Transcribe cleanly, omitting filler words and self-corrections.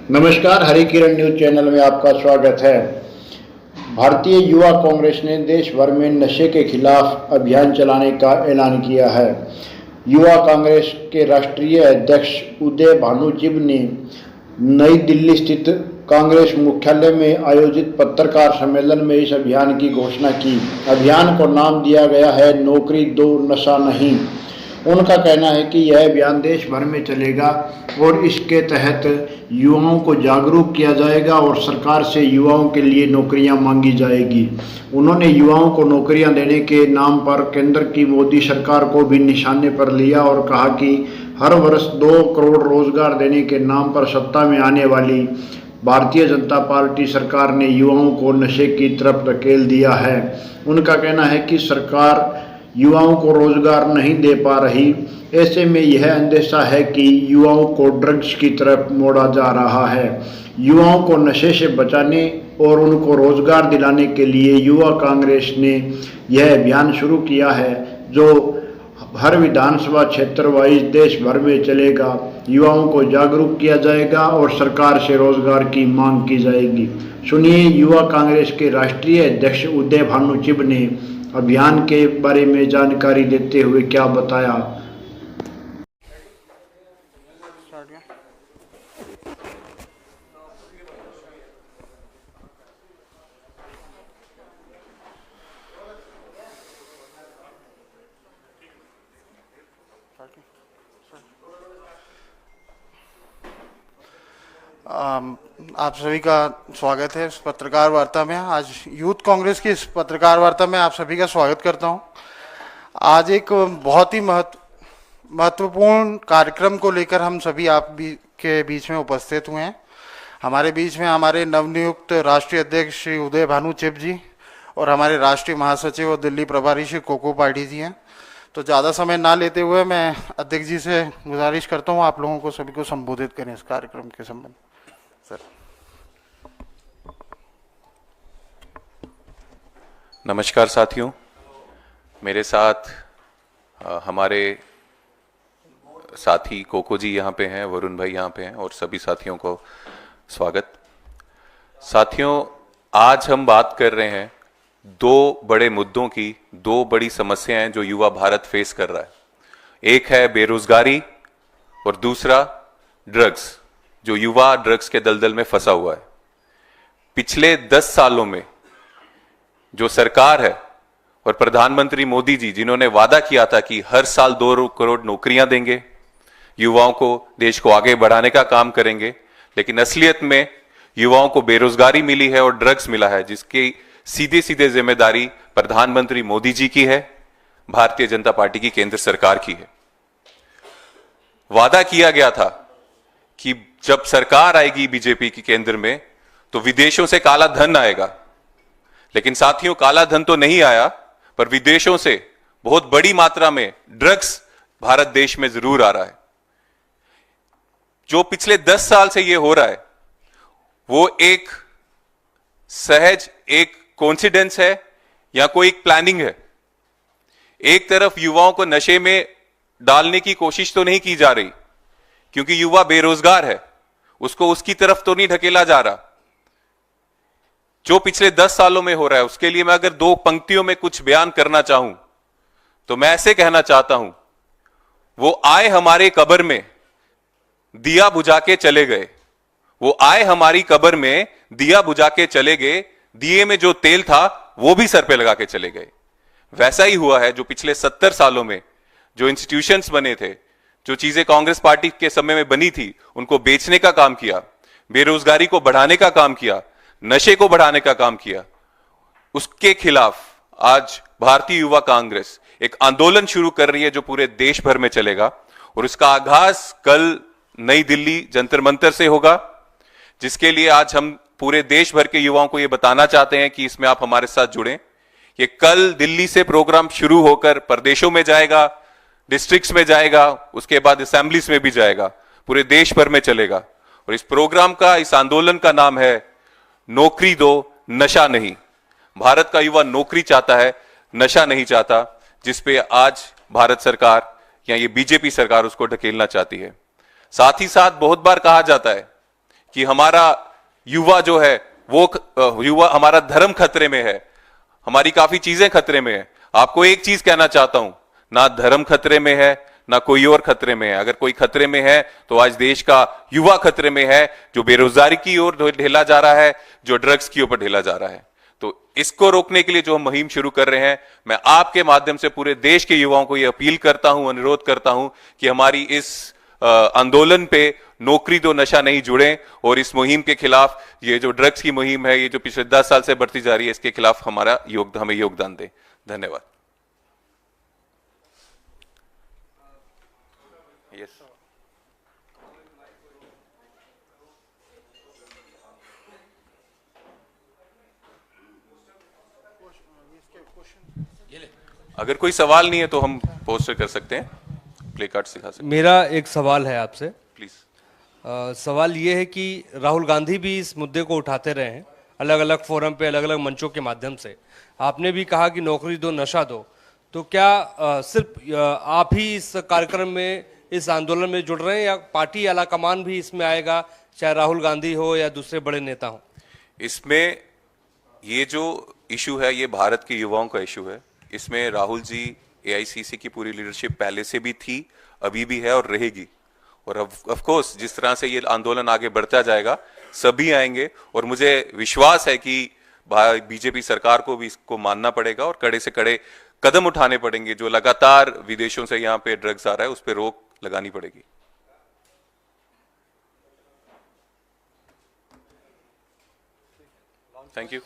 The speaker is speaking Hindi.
नमस्कार, हरी किरण न्यूज चैनल में आपका स्वागत है। भारतीय युवा कांग्रेस ने देश भर में नशे के खिलाफ अभियान चलाने का ऐलान किया है। युवा कांग्रेस के राष्ट्रीय अध्यक्ष उदय भानु चिब ने नई दिल्ली स्थित कांग्रेस मुख्यालय में आयोजित पत्रकार सम्मेलन में इस अभियान की घोषणा की। अभियान को नाम दिया गया है नौकरी दो नशा नहीं। उनका कहना है कि यह अभियान देश भर में चलेगा और इसके तहत युवाओं को जागरूक किया जाएगा और सरकार से युवाओं के लिए नौकरियां मांगी जाएगी। उन्होंने युवाओं को नौकरियां देने के नाम पर केंद्र की मोदी सरकार को भी निशाने पर लिया और कहा कि हर वर्ष 2 करोड़ रोजगार देने के नाम पर सत्ता में आने वाली भारतीय जनता पार्टी सरकार ने युवाओं को नशे की तरफ धकेल दिया है। उनका कहना है कि सरकार युवाओं को रोजगार नहीं दे पा रही। ऐसे में यह अंदेशा है कि युवाओं को ड्रग्स की तरफ मोड़ा जा रहा है। युवाओं को नशे से बचाने और उनको रोजगार दिलाने के लिए युवा कांग्रेस ने यह अभियान शुरू किया है, जो हर विधानसभा क्षेत्र वाइज देश भर में चलेगा। युवाओं को जागरूक किया जाएगा और सरकार से रोजगार की मांग की जाएगी। सुनिए युवा कांग्रेस के राष्ट्रीय अध्यक्ष उदय भानु चिब ने अभियान के बारे में जानकारी देते हुए क्या बताया। आप सभी का स्वागत है इस पत्रकार वार्ता में। आज यूथ कांग्रेस की इस पत्रकार वार्ता में आप सभी का स्वागत करता हूं। आज एक बहुत ही महत्वपूर्ण कार्यक्रम को लेकर हम सभी के बीच में उपस्थित हुए हैं। हमारे बीच में हमारे नवनियुक्त राष्ट्रीय अध्यक्ष श्री उदय भानु चिब जी और हमारे राष्ट्रीय महासचिव और दिल्ली प्रभारी श्री कोको पाठी जी हैं। तो ज़्यादा समय ना लेते हुए मैं अध्यक्ष जी से गुजारिश करता हूँ आप लोगों को सभी को संबोधित करें इस कार्यक्रम के संबंध। सर। नमस्कार साथियों, मेरे साथ हमारे साथी कोको जी यहाँ पे हैं, वरुण भाई यहाँ पे हैं और सभी साथियों को स्वागत। साथियों, आज हम बात कर रहे हैं 2 बड़े मुद्दों की, 2 बड़ी समस्याएं जो युवा भारत फेस कर रहा है। एक है बेरोजगारी और दूसरा ड्रग्स, जो युवा ड्रग्स के दलदल में फंसा हुआ है। पिछले 10 सालों में जो सरकार है और प्रधानमंत्री मोदी जी, जिन्होंने वादा किया था कि हर साल 2 करोड़ नौकरियां देंगे, युवाओं को, देश को आगे बढ़ाने का काम करेंगे, लेकिन असलियत में युवाओं को बेरोजगारी मिली है और ड्रग्स मिला है, जिसकी सीधे सीधे जिम्मेदारी प्रधानमंत्री मोदी जी की है, भारतीय जनता पार्टी की केंद्र सरकार की है। वादा किया गया था कि जब सरकार आएगी बीजेपी की केंद्र में तो विदेशों से काला धन आएगा, लेकिन साथियों काला धन तो नहीं आया, पर विदेशों से बहुत बड़ी मात्रा में ड्रग्स भारत देश में जरूर आ रहा है। जो पिछले 10 साल से यह हो रहा है वो एक सहज एक कोइंसिडेंस है या कोई एक प्लानिंग है। एक तरफ युवाओं को नशे में डालने की कोशिश तो नहीं की जा रही क्योंकि युवा बेरोजगार है, उसको उसकी तरफ तो नहीं ढकेला जा रहा। जो पिछले 10 सालों में हो रहा है उसके लिए मैं अगर 2 पंक्तियों में कुछ बयान करना चाहूं तो मैं ऐसे कहना चाहता हूं, वो आए हमारे कब्र में दिया बुझा के चले गए। वो आए हमारी कब्र में दिया बुझा के चले गए, दिए में जो तेल था वो भी सर पे लगा के चले गए। वैसा ही हुआ है जो पिछले 70 सालों में जो इंस्टीट्यूशंस बने थे, जो चीजें कांग्रेस पार्टी के समय में बनी थी, उनको बेचने का काम किया, बेरोजगारी को बढ़ाने का काम किया, नशे को बढ़ाने का काम किया। उसके खिलाफ आज भारतीय युवा कांग्रेस एक आंदोलन शुरू कर रही है जो पूरे देश भर में चलेगा और उसका आगाज कल नई दिल्ली जंतर मंतर से होगा, जिसके लिए आज हम पूरे देश भर के युवाओं को यह बताना चाहते हैं कि इसमें आप हमारे साथ जुड़ें। ये कल दिल्ली से प्रोग्राम शुरू होकर प्रदेशों में जाएगा, डिस्ट्रिक्ट्स में जाएगा, उसके बाद असेंबलीज में भी जाएगा, पूरे देश भर में चलेगा। और इस प्रोग्राम का, इस आंदोलन का नाम है नौकरी दो नशा नहीं। भारत का युवा नौकरी चाहता है, नशा नहीं चाहता, जिसपे आज भारत सरकार या ये बीजेपी सरकार उसको ढकेलना चाहती है। साथ ही साथ बहुत बार कहा जाता है कि हमारा युवा जो है वो युवा, हमारा धर्म खतरे में है, हमारी काफी चीजें खतरे में है। आपको एक चीज कहना चाहता हूं, ना धर्म खतरे में है, ना कोई और खतरे में है। अगर कोई खतरे में है तो आज देश का युवा खतरे में है, जो बेरोजगारी की ओर ढेला जा रहा है, जो ड्रग्स की ओर ढेला जा रहा है। तो इसको रोकने के लिए जो हम मुहिम शुरू कर रहे हैं, मैं आपके माध्यम से पूरे देश के युवाओं को यह अपील करता हूं, अनुरोध करता हूं कि हमारी इस आंदोलन पे नौकरी दो नशा नहीं जुड़े, और इस मुहिम के खिलाफ, ये जो ड्रग्स की मुहिम है, ये जो पिछले 10 साल से बढ़ती जा रही है, इसके खिलाफ हमें योगदान दें। धन्यवाद। यस। अगर कोई सवाल नहीं है तो हम पोस्टर कर सकते हैं, प्ले कार्ड सिखा सकते हैं। मेरा एक सवाल है आपसे। प्लीज। सवाल ये है कि राहुल गांधी भी इस मुद्दे को उठाते रहे हैं अलग अलग फोरम पे, अलग अलग मंचों के माध्यम से। आपने भी कहा कि नौकरी दो नशा दो, तो क्या सिर्फ आप ही इस कार्यक्रम में, इस आंदोलन में जुड़ रहे हैं, या पार्टी आला कमान भी इसमें आएगा, चाहे राहुल गांधी हो या दूसरे बड़े नेता हो? इसमें ये जो इशू है, ये भारत के युवाओं का इशू है। इसमें राहुल जी, एआईसीसी की पूरी लीडरशिप पहले से भी थी, अभी भी है और रहेगी। और ऑफ कोर्स जिस तरह से ये आंदोलन आगे बढ़ता जाएगा, सभी आएंगे, और मुझे विश्वास है कि बीजेपी सरकार को भी इसको मानना पड़ेगा और कड़े से कड़े कदम उठाने पड़ेंगे। जो लगातार विदेशों से यहाँ पे ड्रग्स आ रहा है, उस पर रोक लगानी पड़ेगी। Thank you.